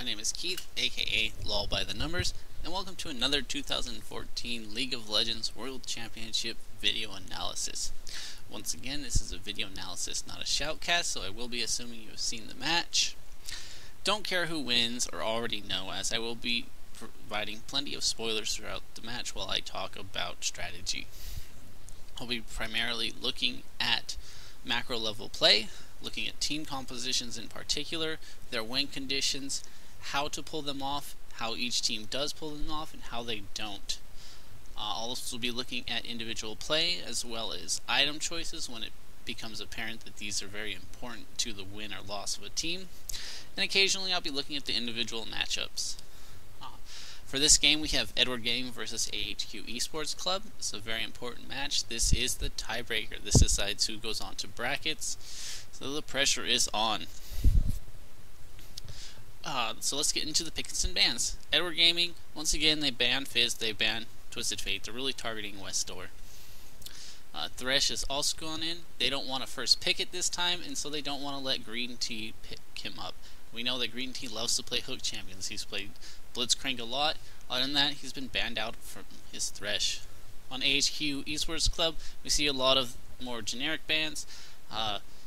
my name is Keith, aka LoLByTheNumbers, and welcome to another 2014 League of Legends World Championship video analysis. Once again, this is a video analysis, not a shoutcast, so I will be assuming you have seen the match. Don't care who wins or already know, as I will be providing plenty of spoilers throughout the match while I talk about strategy. I'll be primarily looking at macro level play, looking at team compositions in particular, their win conditions, how to pull them off, how each team does pull them off, and how they don't. I'll also be looking at individual play as well as item choices when it becomes apparent that these are very important to the win or loss of a team. And occasionally I'll be looking at the individual matchups. For this game we have Edward Gaming versus AHQ Esports Club. It's a very important match. This is the tiebreaker. This decides who goes on to brackets. So the pressure is on. So let's get into the picks and bans. Edward Gaming, once again, they ban Fizz, they ban Twisted Fate. They're really targeting West Door. Thresh has also gone in. They don't want to first pick it this time, and so they don't want to let Green Tea pick him up. We know that Green Tea loves to play hook champions. He's played Blitzcrank a lot. Other than that, he's been banned out from his Thresh. On AHQ Esports Club, we see a lot of more generic bans.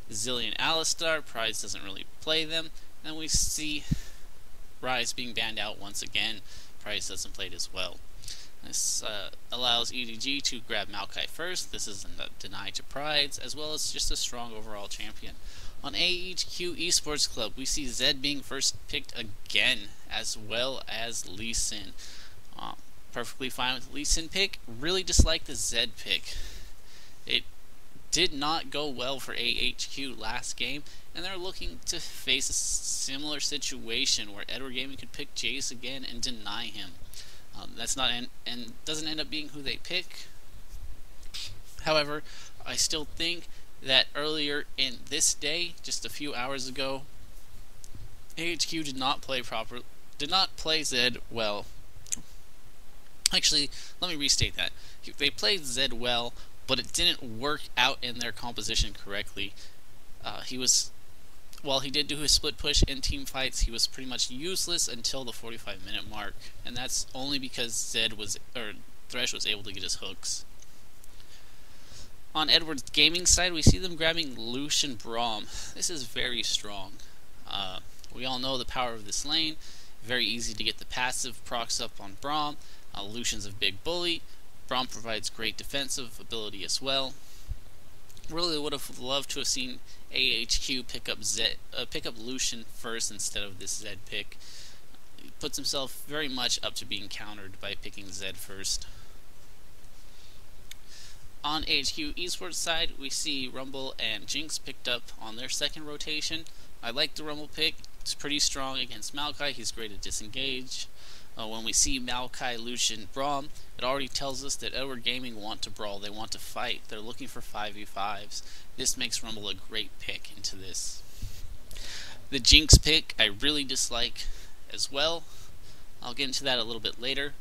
Zillion Alistar, Prize doesn't really play them. And we see Rise being banned out once again. Prize doesn't play it as well. This allows EDG to grab Maokai first. This is a deny to Prides, as well as just a strong overall champion. On AHQ Esports Club, we see Zed being first picked again, as well as Lee Sin. Perfectly fine with the Lee Sin pick. Really dislike the Zed pick. It did not go well for AHQ last game, and they're looking to face a similar situation where Edward Gaming could pick Jace again and deny him. That's not and doesn't end up being who they pick. However, I still think that earlier in this day, just a few hours ago, AHQ did not play Zed well. Actually, let me restate that. They played Zed well, but it didn't work out in their composition correctly. While he did do his split push in team fights, he was pretty much useless until the 45-minute mark, and that's only because Thresh was able to get his hooks. On Edward's gaming side, we see them grabbing Lucian Braum. This is very strong. We all know the power of this lane. Very easy to get the passive procs up on Braum. Lucian's a big bully. Braum provides great defensive ability as well. Really would have loved to have seen AHQ pick up Lucian first instead of this Zed pick. He puts himself very much up to being countered by picking Zed first. On AHQ Esports side, we see Rumble and Jinx picked up on their second rotation. I like the Rumble pick. It's pretty strong against Maokai. He's great at disengage. When we see Maokai, Lucian, Braum, it already tells us that Edward Gaming want to brawl. They want to fight. They're looking for 5v5s. This makes Rumble a great pick into this. The Jinx pick I really dislike as well. I'll get into that a little bit later.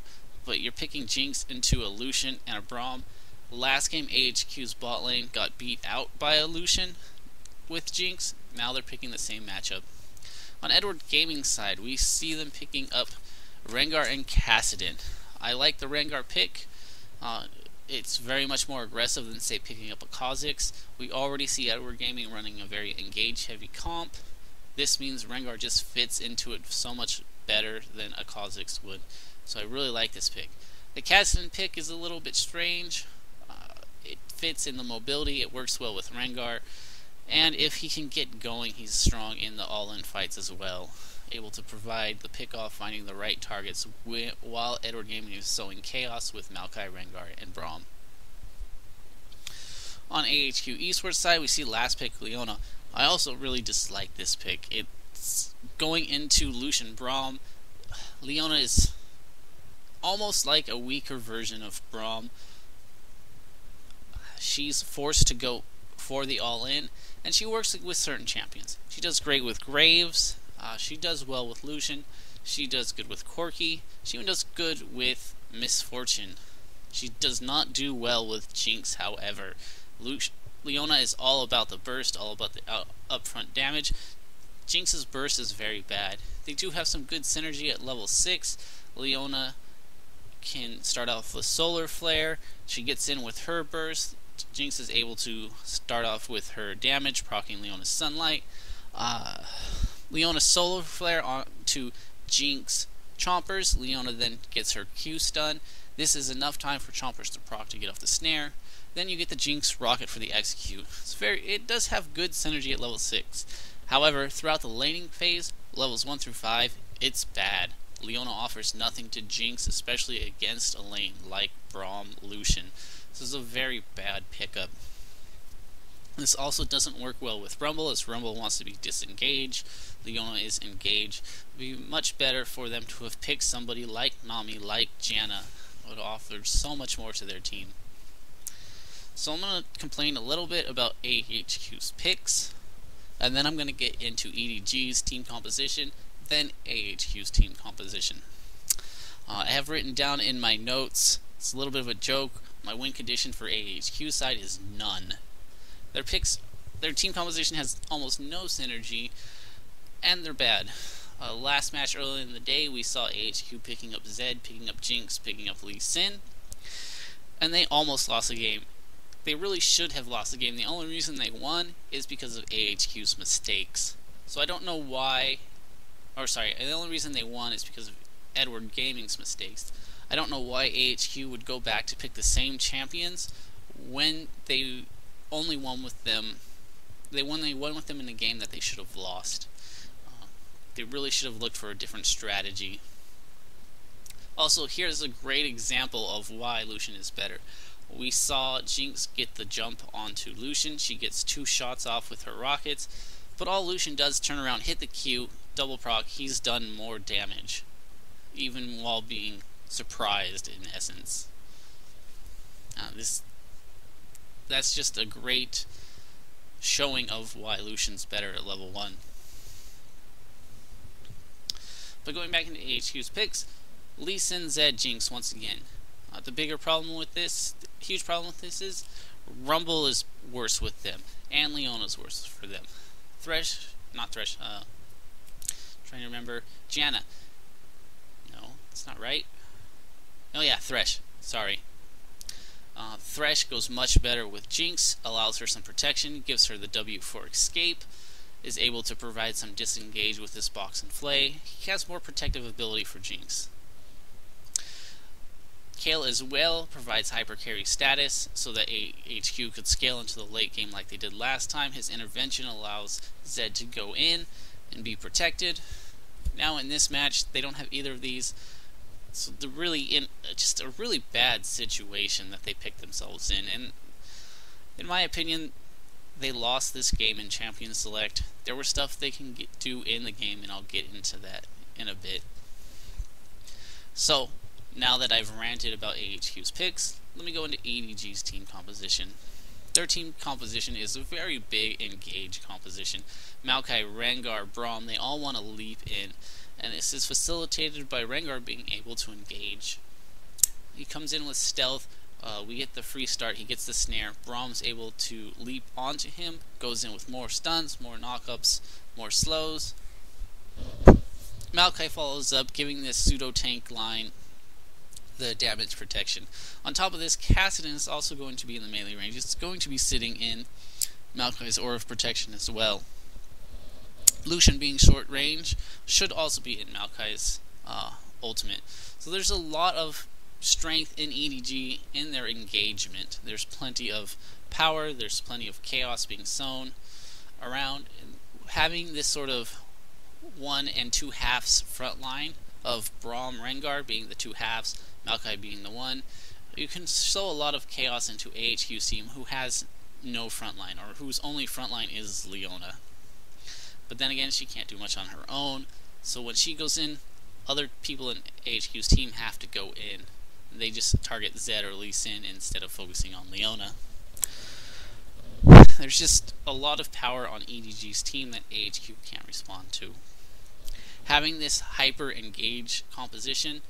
But you're picking Jinx into a Lucian and a Braum. Last game, AHQ's bot lane got beat out by a Lucian with Jinx. Now they're picking the same matchup. On Edward Gaming's side, we see them picking up Rengar and Kassadin. I like the Rengar pick. It's very much more aggressive than, say, picking up a Kha'Zix. We already see Edward Gaming running a very engage-heavy comp. This means Rengar just fits into it so much better than a Kha'Zix would. So I really like this pick. The Kassadin pick is a little bit strange. It fits in the mobility. It works well with Rengar. And if he can get going, he's strong in the all-in fights as well. Able to provide the pick-off, finding the right targets, while Edward Gaming is sowing chaos with Maokai, Rengar, and Braum. On AHQ Esports side, we see last pick Leona. I also really dislike this pick. It's going into Lucian Braum. Leona is almost like a weaker version of Braum. She's forced to go for the all-in, and she works with certain champions. She does great with Graves. She does well with Lucian. She does good with Corki. She even does good with Misfortune. She does not do well with Jinx, however. Leona is all about the burst, all about the upfront damage. Jinx's burst is very bad. They do have some good synergy at level 6. Leona can start off with Solar Flare. She gets in with her burst. Jinx is able to start off with her damage, proccing Leona's Sunlight. Leona Solar Flare onto Jinx Chompers. Leona then gets her Q stun. This is enough time for Chompers to proc to get off the snare. Then you get the Jinx Rocket for the execute. It does have good synergy at level 6. However, throughout the laning phase, levels 1 through 5, it's bad. Leona offers nothing to Jinx, especially against a lane like Braum Lucian. This is a very bad pickup. This also doesn't work well with Rumble, as Rumble wants to be disengaged. Leona is engaged. It would be much better for them to have picked somebody like Nami, like Janna. It would offer so much more to their team. So I'm going to complain a little bit about AHQ's picks, and then I'm going to get into EDG's team composition, then AHQ's team composition. I have written down in my notes, it's a little bit of a joke, my win condition for AHQ side is none. Their team composition has almost no synergy, and they're bad. Last match earlier in the day, we saw AHQ picking up Zed, picking up Jinx, picking up Lee Sin, and they almost lost the game. They really should have lost the game. The only reason they won is because of AHQ's mistakes. So I don't know why, the only reason they won is because of Edward Gaming's mistakes. I don't know why AHQ would go back to pick the same champions when they only won with them. They won with them in a game that they should have lost. They really should have looked for a different strategy. Also, here's a great example of why Lucian is better. We saw Jinx get the jump onto Lucian. She gets 2 shots off with her rockets, but all Lucian does is turn around, hit the Q, double proc. He's done more damage, even while being surprised in essence. That's just a great showing of why Lucian's better at level 1. But going back into AHQ's picks, Lee Sin, Zed, Jinx once again. The bigger problem with this, huge problem with this is Rumble is worse with them, and Leona's worse for them. Trying to remember, Janna. No, it's not right. Oh yeah, Thresh. Sorry. Thresh goes much better with Jinx, allows her some protection, gives her the W for escape, is able to provide some disengage with this box and flay. He has more protective ability for Jinx. Kayle as well provides hyper carry status so that AHQ could scale into the late game like they did last time. His intervention allows Zed to go in and be protected. Now in this match, they don't have either of these. So they're really in just a really bad situation that they picked themselves in. And in my opinion, they lost this game in Champion Select. There were stuff they can do in the game, and I'll get into that in a bit. So, now that I've ranted about AHQ's picks, let me go into EDG's team composition. Their team composition is a very big engage composition. Maokai, Rengar, Braum, they all want to leap in, and this is facilitated by Rengar being able to engage. He comes in with stealth, we get the free start, he gets the snare, Braum's able to leap onto him, goes in with more stuns, more knockups, more slows. Maokai follows up, giving this pseudo-tank line the damage protection. On top of this, Kassadin is also going to be in the melee range. It's going to be sitting in Maokai's Aura of Protection as well. Lucian being short range should also be in Maokai's ultimate. So there's a lot of strength in EDG in their engagement. There's plenty of power, there's plenty of chaos being sown around. And having this sort of 1 and 2 halves front line of Braum, Rengar being the 2 halves, Maokai being the 1, you can sow a lot of chaos into AHQ's team, who has no frontline, or whose only frontline is Leona. But then again, she can't do much on her own, so when she goes in, other people in AHQ's team have to go in. They just target Zed or Lee Sin instead of focusing on Leona. There's just a lot of power on EDG's team that AHQ can't respond to. Having this hyper engage composition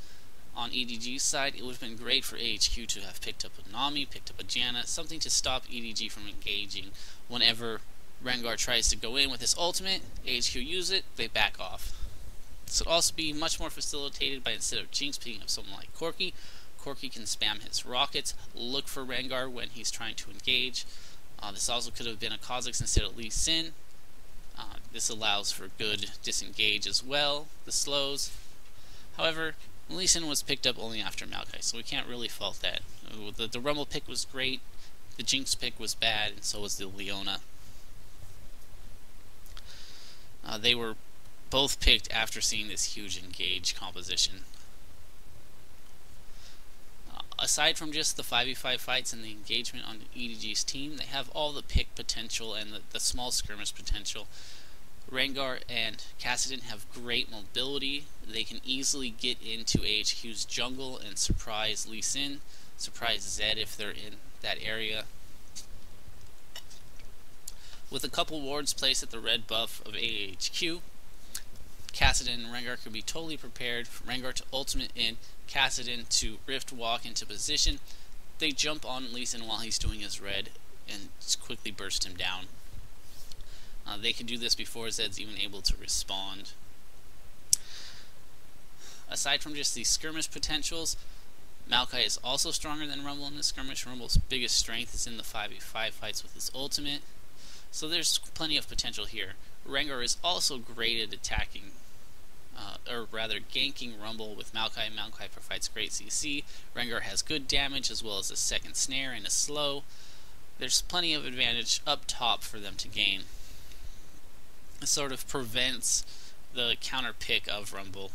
on EDG's side, it would have been great for AHQ to have picked up a Nami, picked up a Janna, something to stop EDG from engaging whenever Rengar tries to go in with his ultimate, AHQ use it, they back off. This would also be much more facilitated by, instead of Jinx picking up someone like Corki, Corki can spam his rockets, look for Rengar when he's trying to engage. This also could have been a Kha'Zix instead of Lee Sin. This allows for good disengage as well, the slows. However, Lee Sin was picked up only after Maokai, so we can't really fault that. The Rumble pick was great, the Jinx pick was bad, and so was the Leona. They were both picked after seeing this huge engage composition. Aside from just the 5v5 fights and the engagement on EDG's team, they have all the pick potential and the small skirmish potential. Rengar and Kassadin have great mobility. They can easily get into AHQ's jungle and surprise Lee Sin, surprise Zed if they're in that area. With a couple wards placed at the red buff of AHQ, Kassadin and Rengar could be totally prepared for Rengar to ultimate in, Kassadin to Rift Walk into position. They jump on Lee Sin while he's doing his red and just quickly burst him down. They can do this before Zed's even able to respond. Aside from just these skirmish potentials, Maokai is also stronger than Rumble in this skirmish. Rumble's biggest strength is in the 5v5 fights with his ultimate, so there's plenty of potential here. Rengar is also great at attacking, or rather ganking Rumble with Maokai. Maokai provides great CC. Rengar has good damage as well as a second snare and a slow. There's plenty of advantage up top for them to gain. It sort of prevents the counter pick of Rumble.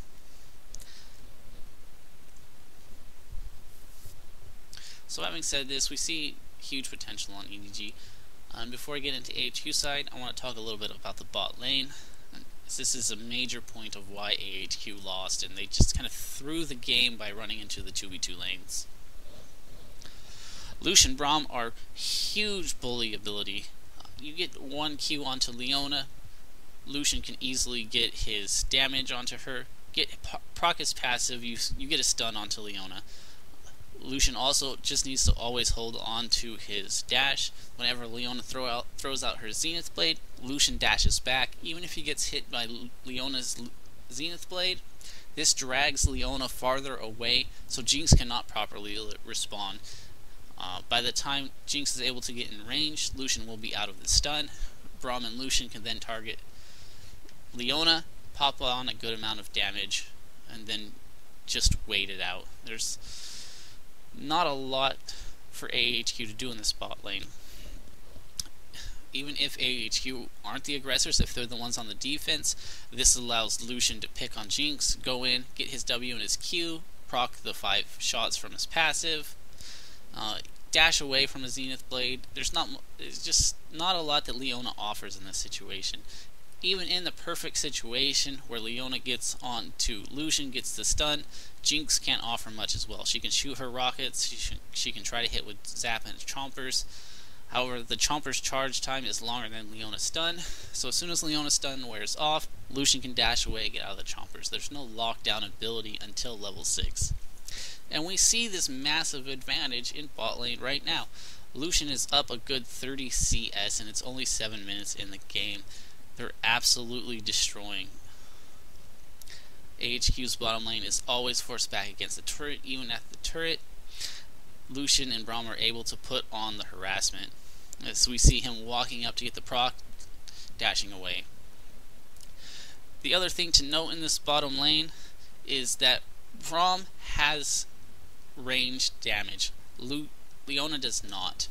So having said this, we see huge potential on EDG. Before I get into AHQ side, I want to talk a little bit about the bot lane. This is a major point of why AHQ lost, and they just kind of threw the game by running into the 2v2 lanes. Lucian and Braum are huge bully ability. You get one Q onto Leona, Lucian can easily get his damage onto her, proc his passive, you get a stun onto Leona. Lucian also just needs to always hold on to his dash. Whenever Leona throws out her Zenith Blade, Lucian dashes back. Even if he gets hit by Leona's Zenith Blade, this drags Leona farther away, so Jinx cannot properly respond. By the time Jinx is able to get in range, Lucian will be out of the stun. Braum and Lucian can then target Leona, pop on a good amount of damage, and then just wait it out. There's not a lot for AHQ to do in this bot lane. Even if AHQ aren't the aggressors, if they're the ones on the defense, this allows Lucian to pick on Jinx, go in, get his W and his Q, proc the 5 shots from his passive, dash away from the Zenith Blade. There's just not a lot that Leona offers in this situation. Even in the perfect situation where Leona gets on to Lucian, gets the stun, Jinx can't offer much as well. She can shoot her rockets, she can try to hit with Zap and Chompers. However, the Chomper's charge time is longer than Leona's stun, so as soon as Leona's stun wears off, Lucian can dash away and get out of the Chompers. There's no lockdown ability until level 6. And we see this massive advantage in bot lane right now. Lucian is up a good 30 CS and it's only 7 minutes in the game. They're absolutely destroying. AHQ's bottom lane is always forced back against the turret. Even at the turret, Lucian and Braum are able to put on the harassment. As we see him walking up to get the proc, dashing away. The other thing to note in this bottom lane is that Braum has range damage. Leona does not.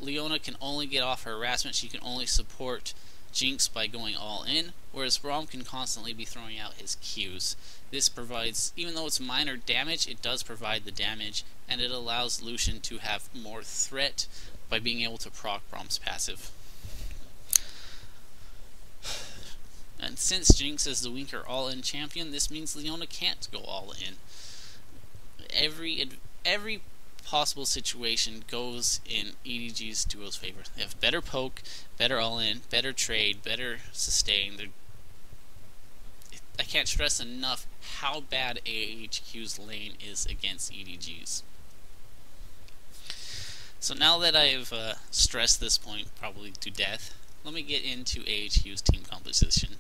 Leona can only get off her harassment. She can only support Jinx by going all in, whereas Braum can constantly be throwing out his Qs. This provides, even though it's minor damage, it does provide the damage, and it allows Lucian to have more threat by being able to proc Braum's passive. And since Jinx is the weaker all-in champion, this means Leona can't go all in. Every possible situation goes in EDG's duo's favor. They have better poke, better all-in, better trade, better sustain. I can't stress enough how bad AHQ's lane is against EDG's. So now that I've stressed this point probably to death, let me get into AHQ's team composition.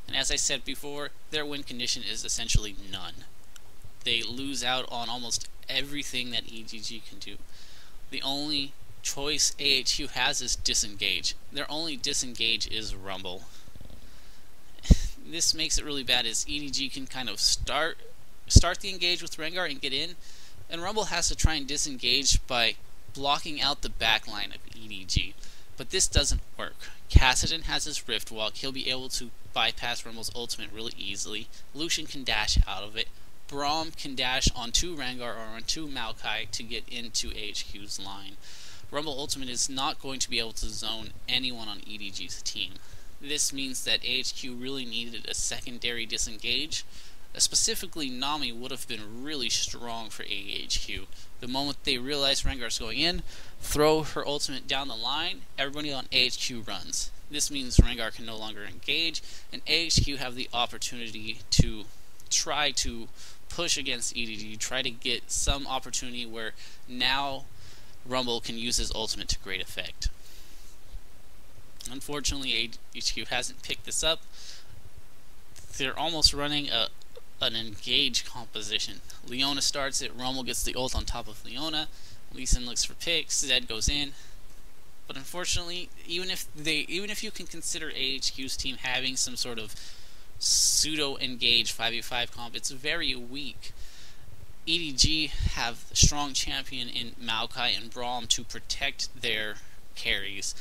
And as I said before, their win condition is essentially none. They lose out on almost everything that EDG can do. The only choice AHQ has is disengage. Their only disengage is Rumble. This makes it really bad as EDG can kind of start the engage with Rengar and get in, and Rumble has to try and disengage by blocking out the backline of EDG. But this doesn't work. Kassadin has his Rift Walk. He'll be able to bypass Rumble's ultimate really easily. Lucian can dash out of it. Braum can dash onto Rengar or onto Maokai to get into AHQ's line. Rumble ultimate is not going to be able to zone anyone on EDG's team. This means that AHQ really needed a secondary disengage. Specifically, Nami would have been really strong for AHQ. The moment they realize Rengar's going in, throw her ultimate down the line, everybody on AHQ runs. This means Rengar can no longer engage, and AHQ have the opportunity to try to push against EDG, try to get some opportunity where now Rumble can use his ultimate to great effect. Unfortunately, AHQ hasn't picked this up. They're almost running an engage composition. Leona starts it, Rumble gets the ult on top of Leona, Lee Sin looks for picks, Zed goes in. But unfortunately, even if you can consider AHQ's team having some sort of pseudo engage 5v5 comp, it's very weak. EDG have a strong champion in Maokai and Braum to protect their carries.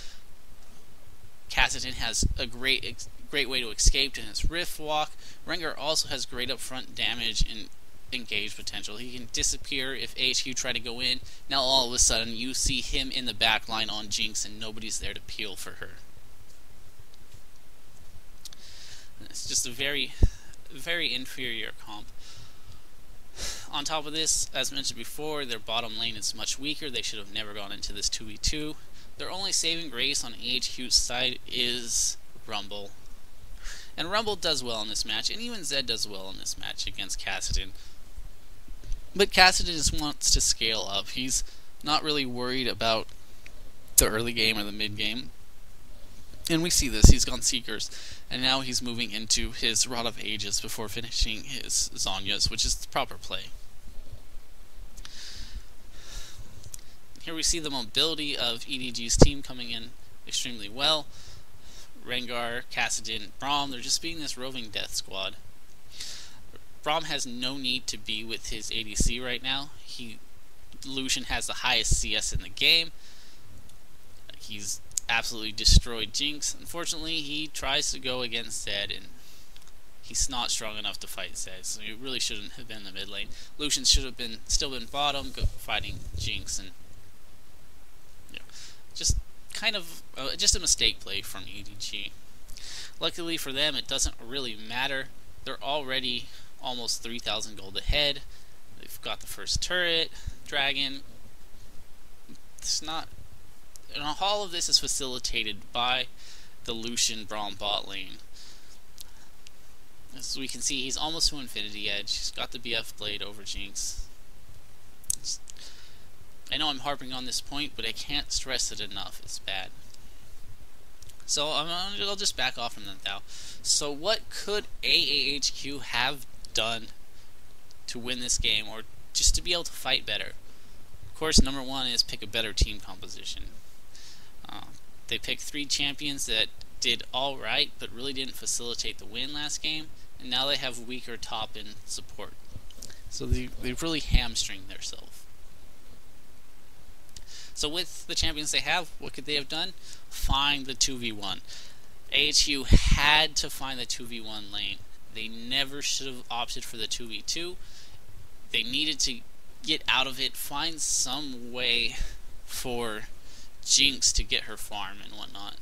Kassadin has a great way to escape in his Rift Walk. Rengar also has great upfront damage and engage potential. He can disappear if AHQ try to go in. Now all of a sudden you see him in the back line on Jinx and nobody's there to peel for her. It's just a very, very inferior comp. On top of this, as mentioned before, their bottom lane is much weaker. They should have never gone into this 2v2. Their only saving grace on AHQ's side is Rumble. And Rumble does well in this match, and even Zed does well in this match against Kassadin. But Kassadin just wants to scale up. He's not really worried about the early game or the mid game. And we see this. He's gone Seekers, and now he's moving into his Rod of Ages before finishing his Zhonya's, which is the proper play. Here we see the mobility of EDG's team coming in extremely well. Rengar, Kassadin, Braum, they're just being this roving death squad. Braum has no need to be with his ADC right now. Lucian has the highest CS in the game. He's absolutely destroyed Jinx. Unfortunately, he tries to go against Zed, and he's not strong enough to fight Zed, so he really shouldn't have been in the mid lane. Lucian should have still been bottom, fighting Jinx, and just kind of just a mistake play from EDG. Luckily for them, it doesn't really matter. They're already almost 3,000 gold ahead. They've got the first turret, dragon. It's not. And all of this is facilitated by the Lucian Braum bot lane. As we can see, he's almost to Infinity Edge. He's got the BF blade over Jinx. I know I'm harping on this point, but I can't stress it enough. It's bad. So I'll just back off from that now. So what could AHQ have done to win this game, or just to be able to fight better? Of course, number one is pick a better team composition. They picked 3 champions that did alright, but really didn't facilitate the win last game, and now they have weaker top and support. So they've really hamstringed themselves. So with the champions they have, what could they have done? Find the 2v1. AHQ had to find the 2v1 lane. They never should have opted for the 2v2. They needed to get out of it, find some way for Jinx to get her farm and whatnot.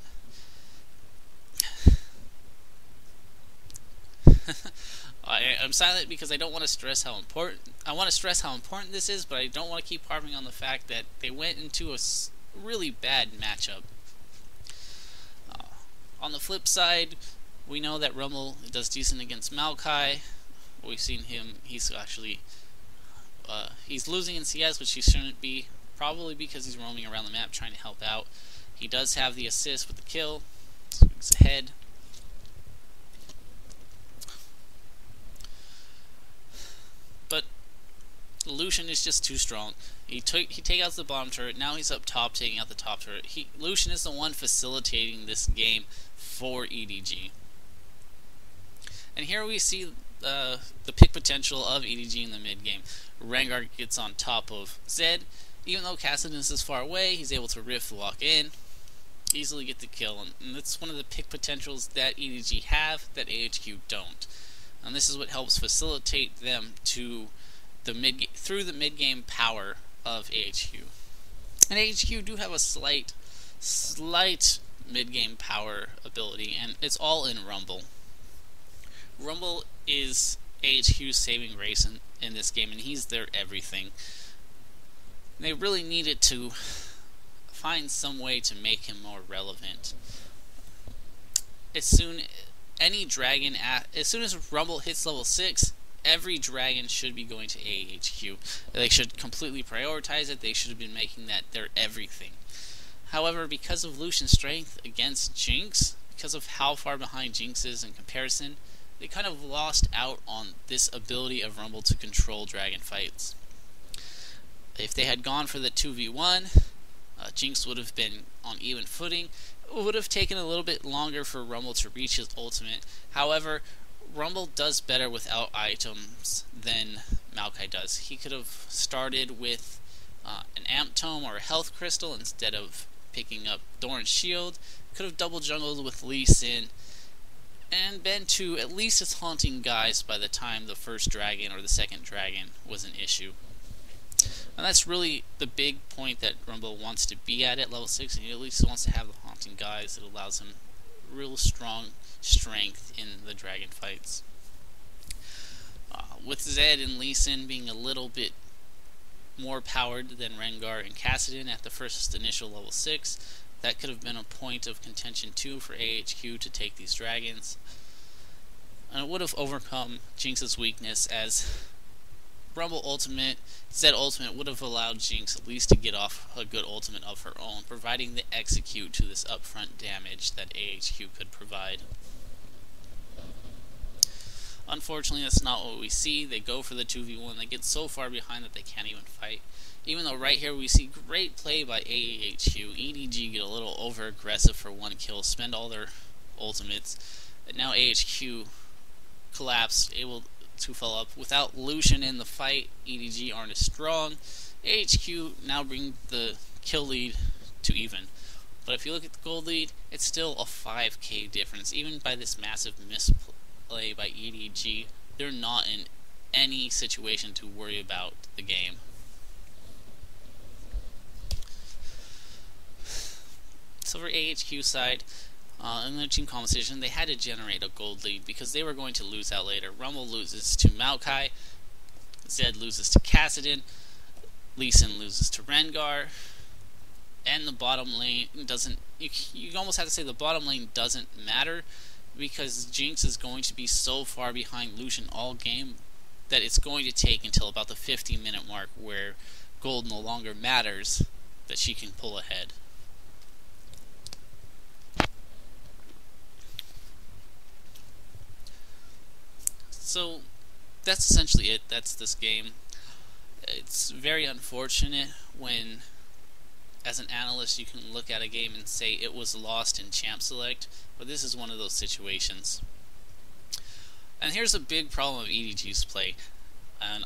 I'm silent because I don't want to stress how important. I want to stress how important this is, but I don't want to keep harping on the fact that they went into a really bad matchup. On the flip side, we know that Rumble does decent against Maokai. We've seen him. He's actually he's losing in CS, which he shouldn't be. Probably because he's roaming around the map trying to help out. He does have the assist with the kill. Swings ahead. But Lucian is just too strong. He take out the bottom turret. Now he's up top taking out the top turret. Lucian is the one facilitating this game for EDG. And here we see the pick potential of EDG in the mid game. Rengar gets on top of Zed. Even though Kassadin is far away, he's able to rift walk in, easily get the kill, and that's one of the pick potentials that EDG have that AHQ don't. And this is what helps facilitate them to through the mid game power of AHQ. And AHQ do have a slight mid game power ability, and it's all in Rumble. Rumble is AHQ's saving grace in this game, and he's their everything. They really needed to find some way to make him more relevant. As soon as Rumble hits level 6, every dragon should be going to AHQ. They should completely prioritize it. They should have been making that their everything. However, because of Lucian's strength against Jinx, because of how far behind Jinx is in comparison, they kind of lost out on this ability of Rumble to control dragon fights. If they had gone for the 2v1, Jinx would have been on even footing. It would have taken a little bit longer for Rumble to reach his ultimate. However, Rumble does better without items than Maokai does. He could have started with an Amp Tome or a Health Crystal instead of picking up Doran's Shield. Could have double jungled with Lee Sin and been to at least his Haunting Geist by the time the first dragon or the second dragon was an issue. And that's really the big point that Rumble wants to be at level 6, and he at least wants to have the Haunting Geist. It allows him real strong strength in the dragon fights. With Zed and Lee Sin being a little bit more powered than Rengar and Kassadin at the first initial level 6, that could have been a point of contention too for AHQ to take these dragons. And it would have overcome Jinx's weakness, as Rumble ultimate, Zed ultimate would have allowed Jinx at least to get off a good ultimate of her own, providing the execute to this upfront damage that AHQ could provide. Unfortunately, that's not what we see. They go for the 2v1. They get so far behind that they can't even fight. Even though right here we see great play by AHQ. EDG get a little over aggressive for one kill, spend all their ultimates. And now AHQ collapse, able to follow up. Without Lucian in the fight, EDG aren't as strong. AHQ now bring the kill lead to even. But if you look at the gold lead, it's still a 5k difference. Even by this massive misplay by EDG, they're not in any situation to worry about the game. So for AHQ side, in their team competition, they had to generate a gold lead because they were going to lose out later. Rumble loses to Maokai, Zed loses to Kassadin, Lee Sin loses to Rengar, and the bottom lane doesn't, you almost have to say the bottom lane doesn't matter, because Jinx is going to be so far behind Lucian all game that it's going to take until about the 50-minute mark where gold no longer matters, that she can pull ahead. So that's essentially it. That's this game. It's very unfortunate when, as an analyst, you can look at a game and say it was lost in champ select, but this is one of those situations. And here's a big problem of EDG's play. And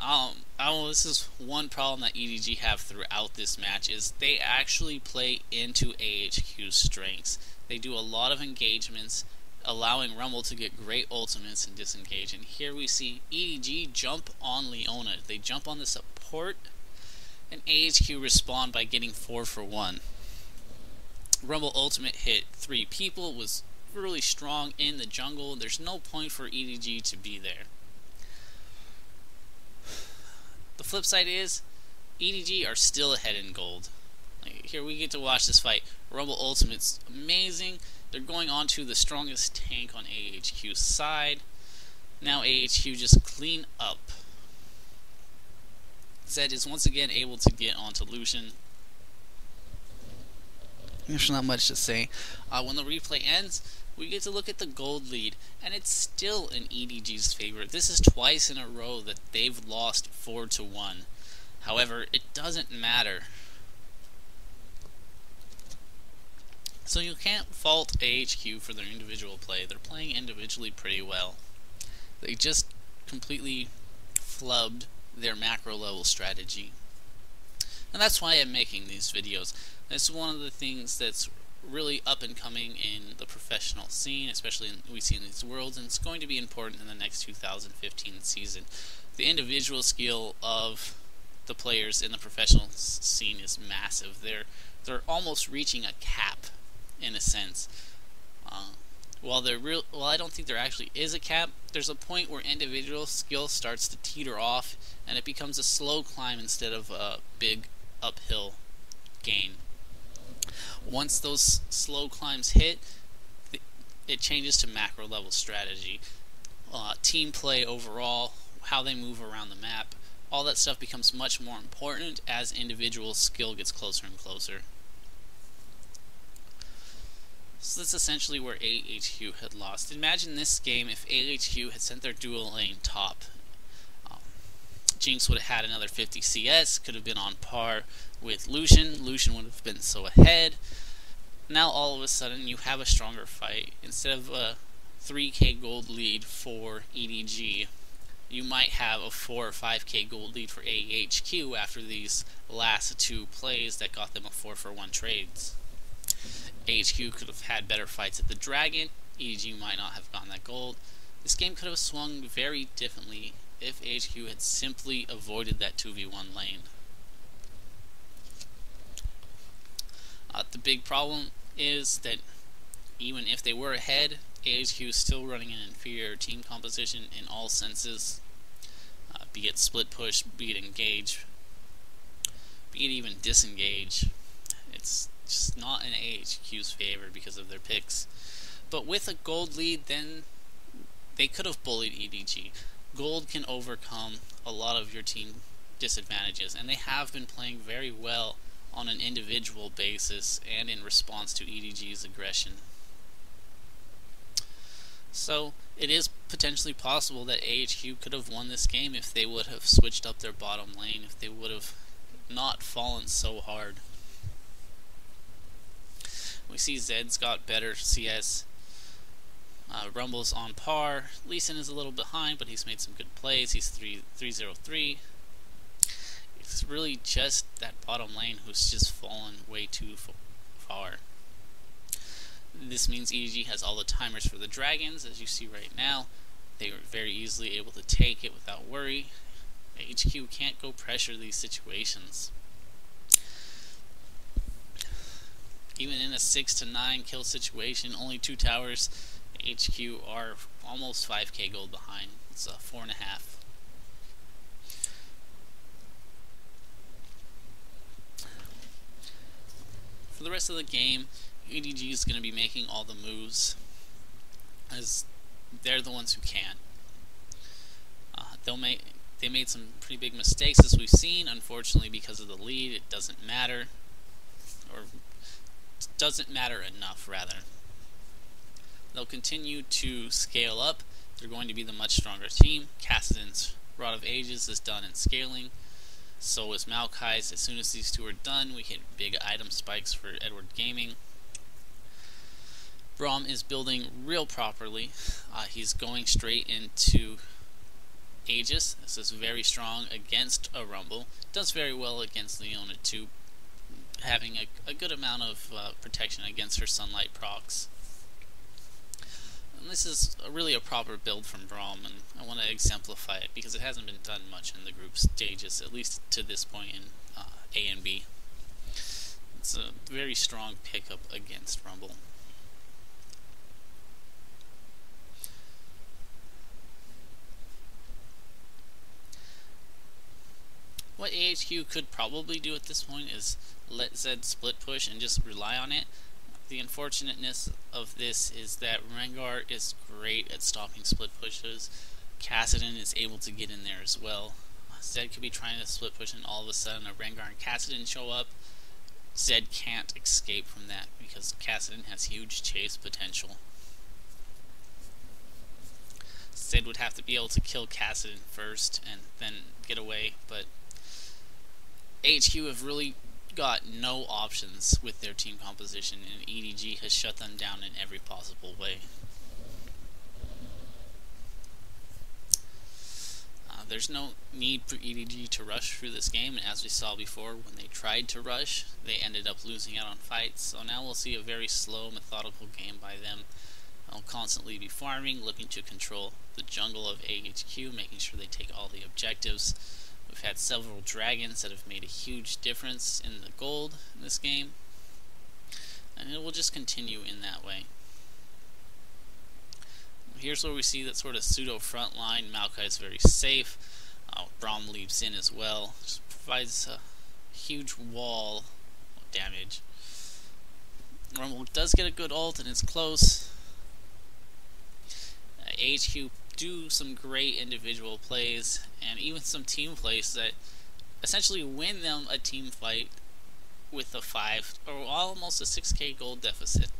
this is one problem that EDG have throughout this match, is they actually play into AHQ's strengths. They do a lot of engagements, allowing Rumble to get great ultimates and disengage. And here we see EDG jump on Leona. They jump on the support, and AHQ respond by getting 4 for 1. Rumble ultimate hit 3 people, was really strong in the jungle. There's no point for EDG to be there. The flip side is, EDG are still ahead in gold. Here we get to watch this fight. Rumble ultimate's amazing. They're going on to the strongest tank on AHQ's side. Now AHQ just clean up. Zed is once again able to get onto Lucian. There's not much to say. When the replay ends, we get to look at the gold lead, and it's still in EDG's favor. This is twice in a row that they've lost 4-1. However, it doesn't matter. So you can't fault AHQ for their individual play. They're playing individually pretty well. They just completely flubbed their macro level strategy. And that's why I'm making these videos. It's one of the things that's really up and coming in the professional scene, especially we see in these worlds, and it's going to be important in the next 2015 season. The individual skill of the players in the professional scene is massive. They're almost reaching a cap, in a sense. While I don't think there actually is a cap, there's a point where individual skill starts to teeter off, and it becomes a slow climb instead of a big uphill gain. Once those slow climbs hit, it changes to macro level strategy. Team play overall, how they move around the map, all that stuff becomes much more important as individual skill gets closer and closer. So that's essentially where AHQ had lost. Imagine this game if AHQ had sent their dual lane top. Jinx would have had another 50 CS, could have been on par with Lucian. Lucian would have been so ahead. Now all of a sudden you have a stronger fight. Instead of a 3k gold lead for EDG, you might have a 4 or 5k gold lead for AHQ after these last two plays that got them a 4-for-1 trades. AHQ could have had better fights at the Dragon. EDG might not have gotten that gold. This game could have swung very differently if AHQ had simply avoided that 2v1 lane. The big problem is that even if they were ahead, AHQ is still running an inferior team composition in all senses, be it split push, be it engage, be it even disengage. It's just not in AHQ's favor because of their picks. But with a gold lead, then they could have bullied EDG. Gold can overcome a lot of your team disadvantages, and they have been playing very well on an individual basis and in response to EDG's aggression. So it is potentially possible that AHQ could have won this game if they would have switched up their bottom lane, if they would have not fallen so hard. We see Zed's got better CS. Rumble's on par. Lee Sin is a little behind, but he's made some good plays. He's 3-0-3. It's really just that bottom lane who's just fallen way too far. This means EDG has all the timers for the Dragons, as you see right now. They were very easily able to take it without worry. HQ can't go pressure these situations. Even in a 6-9 kill situation, only 2 towers, HQ are almost 5k gold behind. It's 4.5. For the rest of the game, EDG is going to be making all the moves, as they're the ones who can. They made some pretty big mistakes, as we've seen. Unfortunately, because of the lead, it doesn't matter, or doesn't matter enough, rather. They'll continue to scale up. They're going to be the much stronger team. Kassadin's Rod of Ages is done in scaling. So is Maokai's. As soon as these two are done, we hit big item spikes for Edward Gaming. Braum is building real properly. He's going straight into Aegis. This is very strong against a Rumble. Does very well against Leona too, having a good amount of protection against her sunlight procs. And this is really a proper build from Braum, and I want to exemplify it because it hasn't been done much in the group stages, at least to this point in A and B. It's a very strong pickup against Rumble. What AHQ could probably do at this point is let Zed split push and just rely on it. The unfortunateness of this is that Rengar is great at stopping split pushes. Kassadin is able to get in there as well. Zed could be trying to split push and all of a sudden a Rengar and Kassadin show up. Zed can't escape from that because Kassadin has huge chase potential. Zed would have to be able to kill Kassadin first and then get away, but AHQ have really got no options with their team composition, and EDG has shut them down in every possible way. There's no need for EDG to rush through this game, and as we saw before, when they tried to rush, they ended up losing out on fights. So now we'll see a very slow, methodical game by them. They'll constantly be farming, looking to control the jungle of AHQ, making sure they take all the objectives. We've had several dragons that have made a huge difference in the gold in this game, and it will just continue in that way. Here's where we see that sort of pseudo front line. Maokai is very safe. Braum leaps in as well. Just provides a huge wall of damage. Rumble does get a good ult and it's close. AHQ do some great individual plays and even some team plays that essentially win them a team fight with a 5 or almost a 6k gold deficit.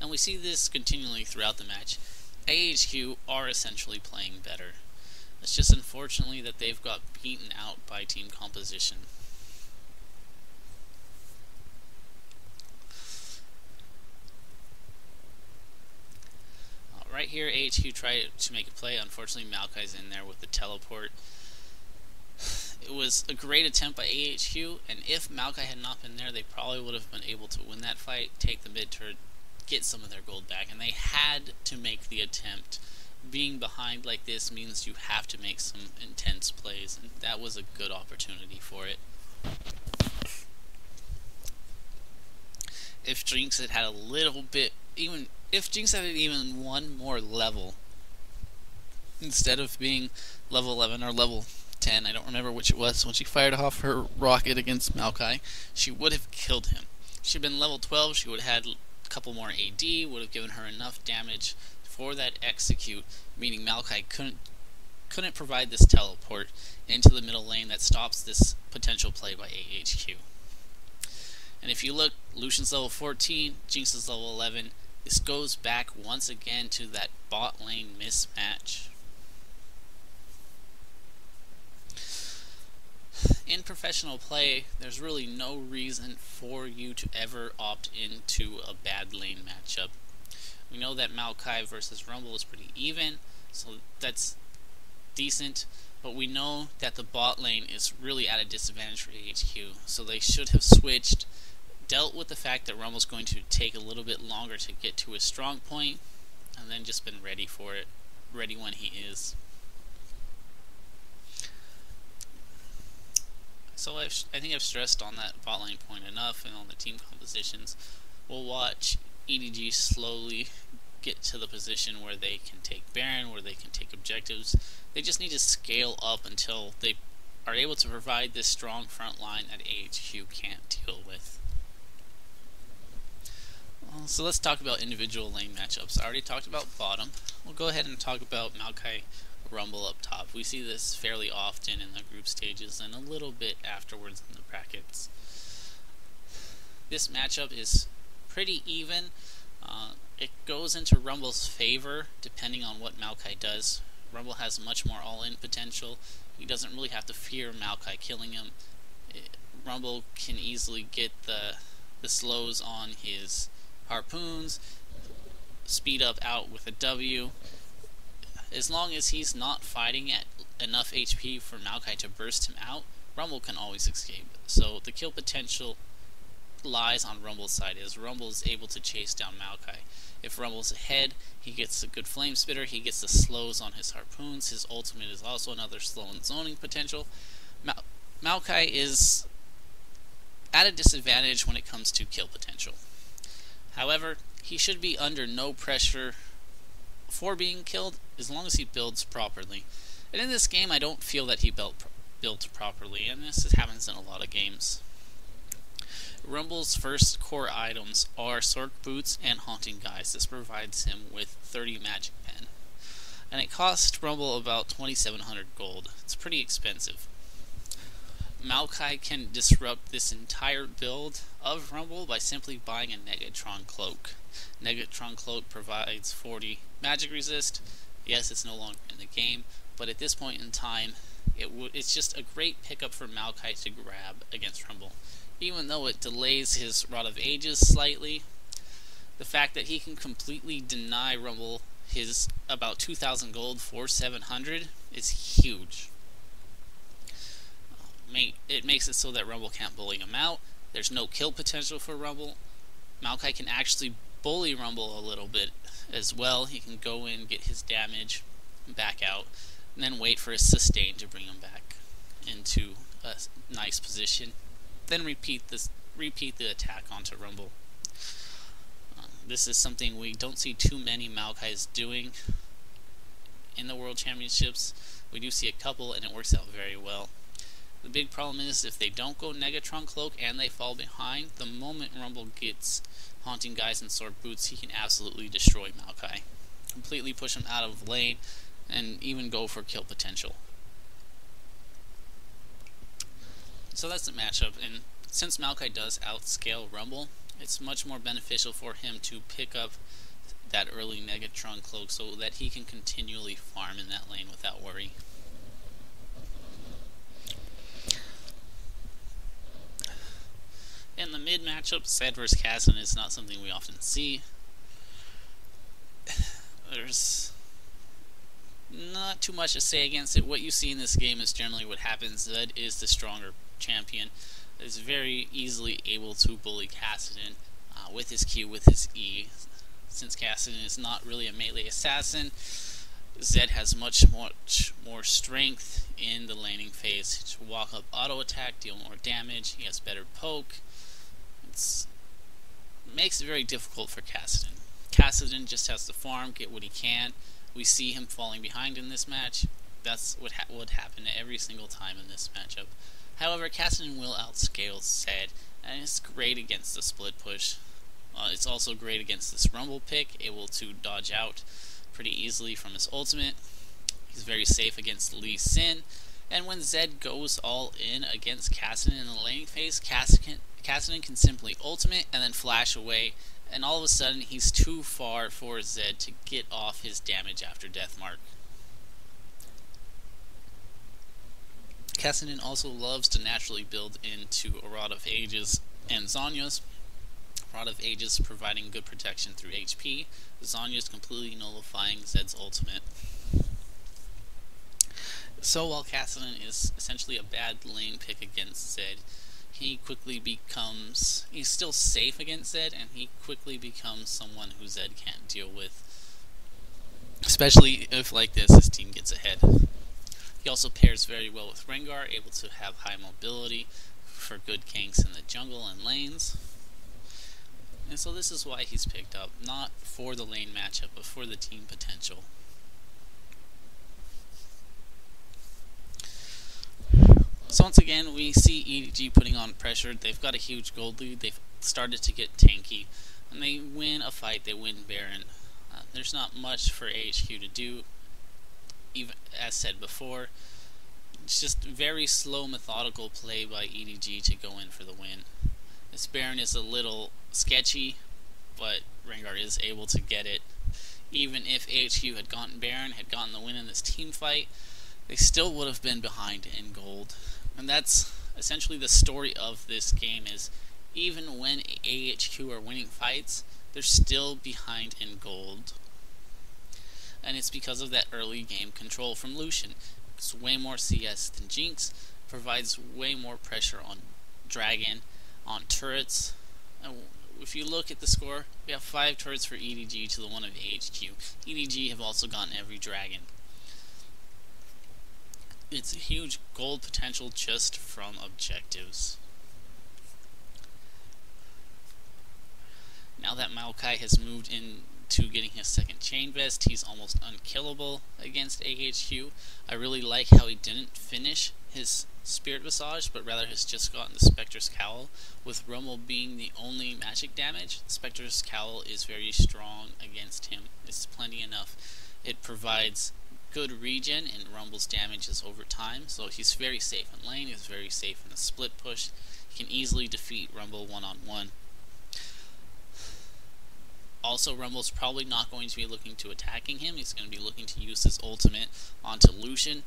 And we see this continually throughout the match. AHQ are essentially playing better. It's just unfortunately that they've got beaten out by team composition. Right here, AHQ tried to make a play. Unfortunately, Maokai's in there with the teleport. It was a great attempt by AHQ, and if Maokai had not been there, they probably would have been able to win that fight, take the mid turret, get some of their gold back, and they had to make the attempt. Being behind like this means you have to make some intense plays, and that was a good opportunity for it. If Jinx had had a little bit, if Jinx had even one more level, instead of being level 11 or level 10, I don't remember which it was, when she fired off her rocket against Maokai, she would have killed him. If she'd been level 12, she would have had a couple more AD, would have given her enough damage for that execute, meaning Maokai couldn't provide this teleport into the middle lane that stops this potential play by AHQ. And if you look, Lucian's level 14, Jinx is level 11. This goes back once again to that bot lane mismatch. In professional play, there's really no reason for you to ever opt into a bad lane matchup. We know that Maokai versus Rumble is pretty even, so that's decent, but we know that the bot lane is really at a disadvantage for AHQ, so they should have switched, dealt with the fact that Rumble's going to take a little bit longer to get to his strong point, and then just been ready for it, ready when he is. So I think I've stressed on that bot lane point enough and on the team compositions. We'll watch EDG slowly get to the position where they can take Baron, where they can take objectives. They just need to scale up until they are able to provide this strong front line that AHQ can't deal with. So let's talk about individual lane matchups. I already talked about bottom. We'll go ahead and talk about Maokai Rumble up top. We see this fairly often in the group stages and a little bit afterwards in the brackets. This matchup is pretty even. It goes into Rumble's favor depending on what Maokai does. Rumble has much more all-in potential. He doesn't really have to fear Maokai killing him. Rumble can easily get the slows on his harpoons, speed up out with a W. As long as he's not fighting at enough HP for Maokai to burst him out, Rumble can always escape. So the kill potential lies on Rumble's side, as Rumble's able to chase down Maokai. If Rumble's ahead, he gets a good flame spitter, he gets the slows on his harpoons, his ultimate is also another slow and zoning potential. Maokai is at a disadvantage when it comes to kill potential. However, he should be under no pressure for being killed as long as he builds properly. And in this game, I don't feel that he built properly, and this happens in a lot of games. Rumble's first core items are Sword Boots and Haunting Guise. This provides him with 30 Magic Pen. And it cost Rumble about 2,700 gold. It's pretty expensive. Maokai can disrupt this entire build of Rumble by simply buying a Negatron Cloak. Negatron Cloak provides 40 magic resist. Yes, it's no longer in the game, but at this point in time, it's just a great pickup for Maokai to grab against Rumble. Even though it delays his Rod of Ages slightly, the fact that he can completely deny Rumble his about 2,000 gold for 700 is huge. It makes it so that Rumble can't bully him out. There's no kill potential for Rumble. Maokai can actually bully Rumble a little bit as well. He can go in, get his damage, back out, and then wait for his sustain to bring him back into a nice position. Then repeat the attack onto Rumble. This is something we don't see too many Maokais doing in the World Championships. We do see a couple, and it works out very well. The big problem is if they don't go Negatron Cloak and they fall behind, the moment Rumble gets Haunting Guys and Sword Boots, he can absolutely destroy Maokai. Completely push him out of lane and even go for kill potential. So that's the matchup, and since Maokai does outscale Rumble, it's much more beneficial for him to pick up that early Negatron Cloak so that he can continually farm in that lane without worry. In the mid matchup, Zed vs. Kassadin is not something we often see. There's not too much to say against it. What you see in this game is generally what happens. Zed is the stronger champion. Is very easily able to bully Kassadin with his Q, with his E. Since Kassadin is not really a melee assassin, Zed has much more strength in the laning phase to walk up auto attack, deal more damage. He has better poke. It makes it very difficult for Kassadin. Kassadin just has to farm, get what he can. We see him falling behind in this match. That's what would happen every single time in this matchup. However, Kassadin will outscale Zed, and it's great against the split push. It's also great against this Rumble pick, able to dodge out pretty easily from his ultimate. He's very safe against Lee Sin, and when Zed goes all in against Kassadin in the laning phase, Kassadin can simply ultimate and then flash away, and all of a sudden he's too far for Zed to get off his damage after death mark. Kassadin also loves to naturally build into a Rod of Ages and Zhonya's. Rod of Ages providing good protection through HP, Zhonya's completely nullifying Zed's ultimate. So while Kassadin is essentially a bad lane pick against Zed, he quickly becomes, he's still safe against Zed, and he quickly becomes someone who Zed can't deal with. Especially if, like this, his team gets ahead. He also pairs very well with Rengar, able to have high mobility for good ganks in the jungle and lanes. And so this is why he's picked up, not for the lane matchup, but for the team potential. So once again, we see EDG putting on pressure. They've got a huge gold lead. They've started to get tanky, and they win a fight. They win Baron. There's not much for AHQ to do, even as said before. It's just very slow, methodical play by EDG to go in for the win. This Baron is a little sketchy, but Rengar is able to get it. Even if AHQ had gotten Baron, had gotten the win in this team fight, they still would have been behind in gold. And that's essentially the story of this game, is even when AHQ are winning fights, they're still behind in gold. And it's because of that early game control from Lucian. It's way more CS than Jinx, provides way more pressure on Dragon, on turrets. And if you look at the score, we have 5 turrets for EDG to the 1 of AHQ. EDG have also gotten every Dragon. It's a huge gold potential just from objectives. Now that Maokai has moved into getting his second chain vest, he's almost unkillable against AHQ. I really like how he didn't finish his Spirit Visage, but rather has just gotten the Spectre's Cowl. With Rumble being the only magic damage, Spectre's Cowl is very strong against him. It's plenty enough. It provides good regen, and Rumble's damage is over time, so he's very safe in lane, he's very safe in the split push. He can easily defeat Rumble one-on-one. Also, Rumble's probably not going to be looking to attacking him. He's going to be looking to use his ultimate onto Lucian,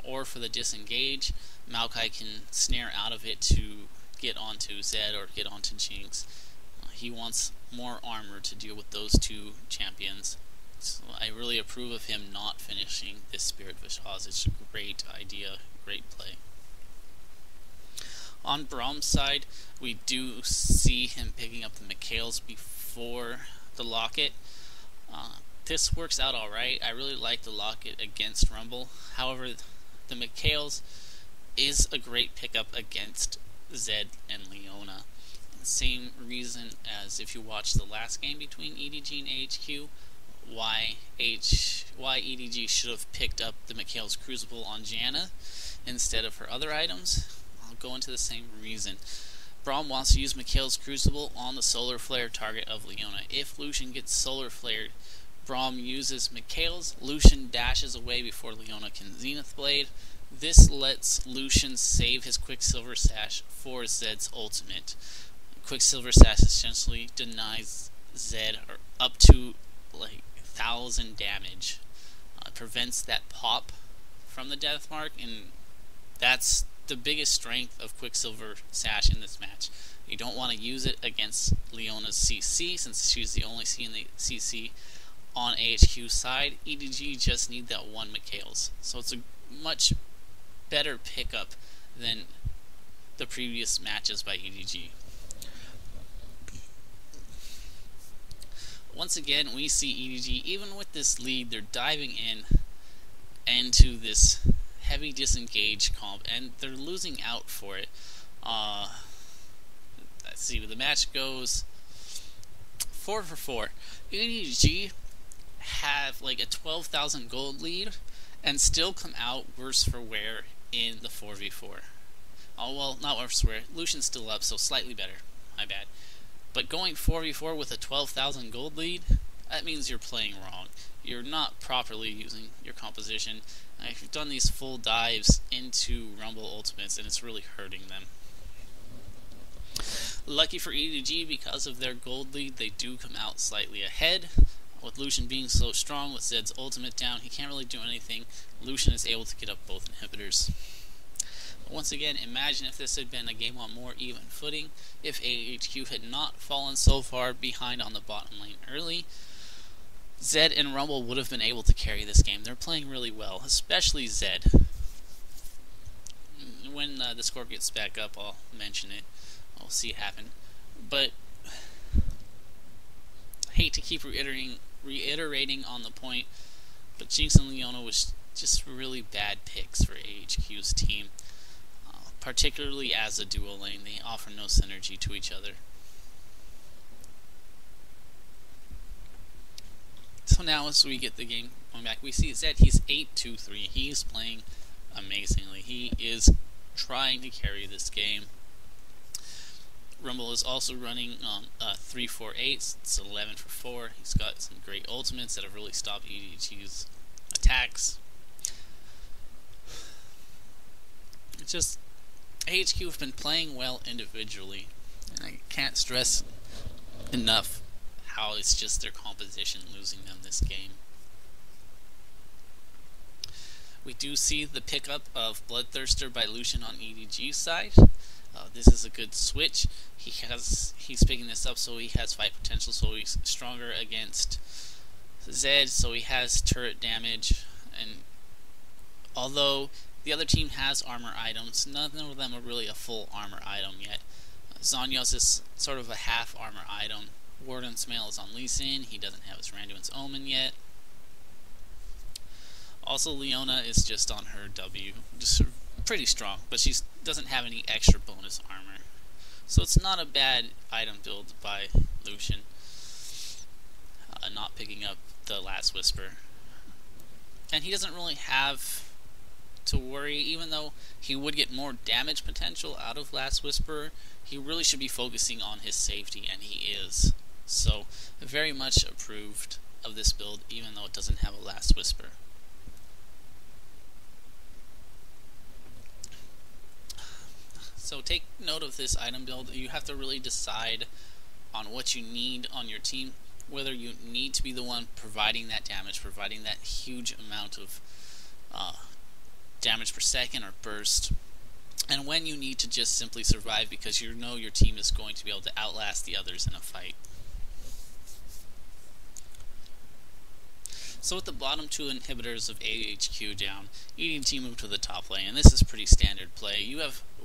or for the disengage, Maokai can snare out of it to get onto Zed or get onto Jinx. He wants more armor to deal with those two champions. So I really approve of him not finishing this Spirit Vishaz. It's a great idea, great play. On Braum's side, we do see him picking up the Mikhails before the Locket. This works out alright. I really like the Locket against Rumble. However, the Mikhails is a great pickup against Zed and Leona. Same reason as if you watch the last game between EDG and AHQ, why EDG should have picked up the Mikhail's Crucible on Janna instead of her other items. I'll go into the same reason. Braum wants to use Mikhail's Crucible on the Solar Flare target of Leona. If Lucian gets Solar Flared, Braum uses Mikhail's, Lucian dashes away before Leona can Zenith Blade. This lets Lucian save his Quicksilver Sash for Zed's ultimate. Quicksilver Sash essentially denies Zed up to like 1,000 damage. Prevents that pop from the death mark, and that's the biggest strength of Quicksilver Sash in this match. You don't want to use it against Leona's CC, since she's the only C in the CC on AHQ's side. EDG just need that one Mikhails. So it's a much better pickup than the previous matches by EDG. Once again, we see EDG, even with this lead, they're diving into this heavy disengage comp, and they're losing out for it. Let's see, the match goes 4 for 4. EDG have like a 12,000 gold lead and still come out worse for wear in the 4v4. Oh, well, not worse for wear. Lucian's still up, so slightly better. My bad. But going 4v4 with a 12,000 gold lead, that means you're playing wrong. You're not properly using your composition. You've done these full dives into Rumble ultimates, and it's really hurting them. Lucky for EDG, because of their gold lead, they do come out slightly ahead. With Lucian being so strong, with Zed's ultimate down, he can't really do anything. Lucian is able to get up both inhibitors. Once again, imagine if this had been a game on more even footing, if AHQ had not fallen so far behind on the bottom lane early. Zed and Rumble would have been able to carry this game. They're playing really well, especially Zed. When the score gets back up, I'll mention it. We'll see it happen. But hate to keep reiterating on the point, but Jinx and Leona was just really bad picks for AHQ's team. Particularly as a duo lane, they offer no synergy to each other. So now as we get the game going back, we see Zed, he's 8-2-3. He's playing amazingly. He is trying to carry this game. Rumble is also running 3-4-8. It's 11 for 4. He's got some great ultimates that have really stopped EDG's attacks. It's just AHQ have been playing well individually, and I can't stress enough how it's just their composition losing them this game. We do see the pickup of Bloodthirster by Lucian on EDG's side. This is a good switch. He's picking this up so he has fight potential, so he's stronger against Zed, so he has turret damage, and although the other team has armor items, none of them are really a full armor item yet. Zhonya's is sort of a half armor item. Warden's Mail is on Lee Sin. He doesn't have his Randuin's Omen yet. Also, Leona is just on her W. Just pretty strong, but she doesn't have any extra bonus armor. So it's not a bad item build by Lucian. Not picking up the Last Whisper. And he doesn't really have to worry, even though he would get more damage potential out of Last Whisperer. He really should be focusing on his safety, and he is. So, very much approved of this build, even though it doesn't have a Last Whisper. take note of this item build. You have to really decide on what you need on your team, whether you need to be the one providing that damage, providing that huge amount of damage per second or burst, and when you need to just simply survive because you know your team is going to be able to outlast the others in a fight. So with the bottom two inhibitors of AHQ down, EDG moved to the top lane, and this is pretty standard play.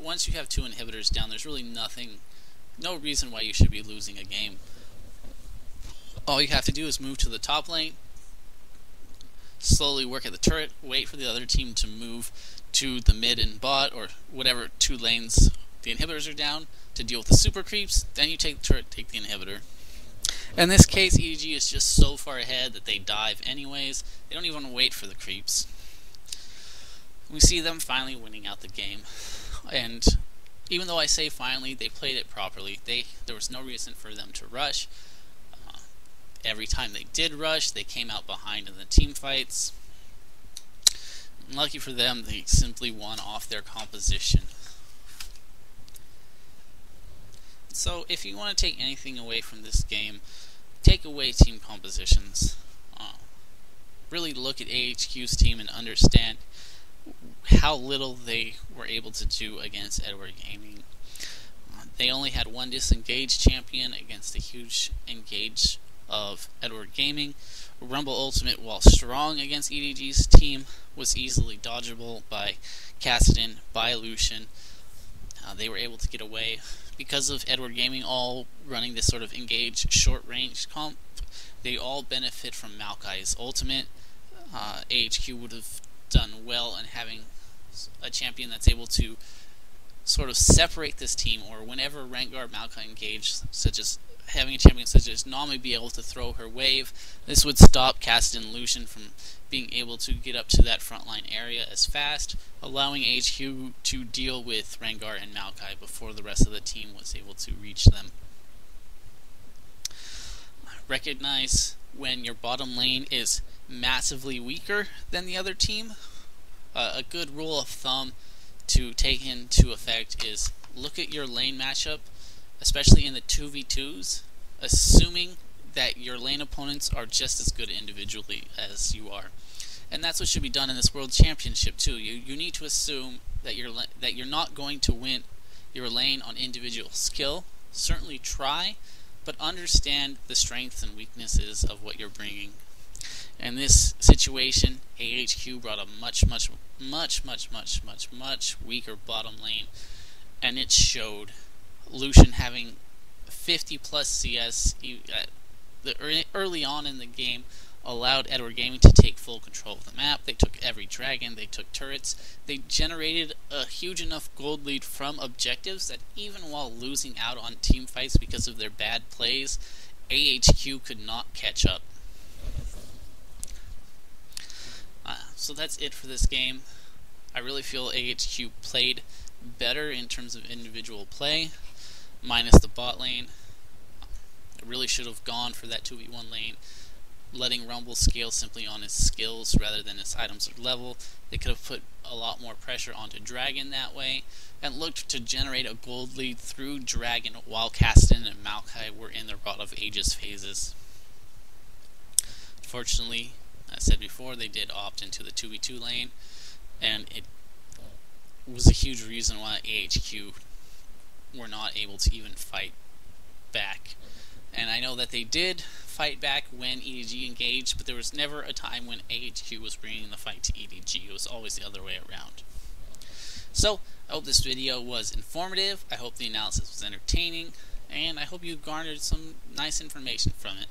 Once you have two inhibitors down, there's really no reason why you should be losing a game. All you have to do is move to the top lane, slowly work at the turret, wait for the other team to move to the mid and bot, or whatever two lanes the inhibitors are down, to deal with the super creeps. Then you take the turret, take the inhibitor. In this case, EDG is just so far ahead that they dive anyways. They don't even wait for the creeps. We see them finally winning out the game. And even though I say finally, they played it properly. There was no reason for them to rush. Every time they did rush, they came out behind in the team fights. Lucky for them, they simply won off their composition. So if you want to take anything away from this game, take away team compositions. Really look at AHQ's team and understand how little they were able to do against Edward Gaming. They only had one disengaged champion against a huge engage of Edward Gaming. Rumble Ultimate, while strong against EDG's team, was easily dodgeable by Kassadin, by Lucian. They were able to get away. Because of Edward Gaming all running this sort of engaged short range comp, they all benefit from Maokai's ultimate. AHQ would have done well in having a champion that's able to sort of separate this team, or whenever Rengar Maokai engage, such as having a champion such as Nami be able to throw her wave, this would stop Kassadin and Lucian from being able to get up to that frontline area as fast, allowing AHQ to deal with Rengar and Maokai before the rest of the team was able to reach them. Recognize when your bottom lane is massively weaker than the other team. A good rule of thumb to take into effect is look at your lane matchup, especially in the 2v2s, assuming that your lane opponents are just as good individually as you are. And that's what should be done in this World Championship too. You need to assume that you're not going to win your lane on individual skill. Certainly try, but understand the strengths and weaknesses of what you're bringing. In this situation, AHQ brought a much weaker bottom lane, and it showed. Lucian having 50 plus CS early on in the game allowed Edward Gaming to take full control of the map. They took every dragon, they took turrets, they generated a huge enough gold lead from objectives that even while losing out on team fights because of their bad plays, AHQ could not catch up. So that's it for this game. I really feel AHQ played better in terms of individual play, minus the bot lane. It really should have gone for that 2v1 lane, letting Rumble scale simply on his skills rather than his items or level. They could have put a lot more pressure onto Dragon that way, and looked to generate a gold lead through Dragon while Kassadin and Maokai were in their Rod of Ages phases. Fortunately, as I said before, they did opt into the 2v2 lane, and it was a huge reason why AHQ were not able to even fight back. And I know that they did fight back when EDG engaged, but there was never a time when AHQ was bringing the fight to EDG. It was always the other way around. So, I hope this video was informative, I hope the analysis was entertaining, and I hope you garnered some nice information from it.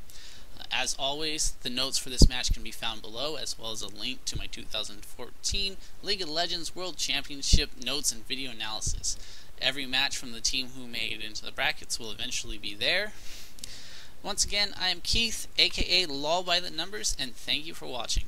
As always, the notes for this match can be found below, as well as a link to my 2014 League of Legends World Championship notes and video analysis. Every match from the team who made it into the brackets will eventually be there. Once again, I am Keith, aka LoLByTheNumbers, and thank you for watching.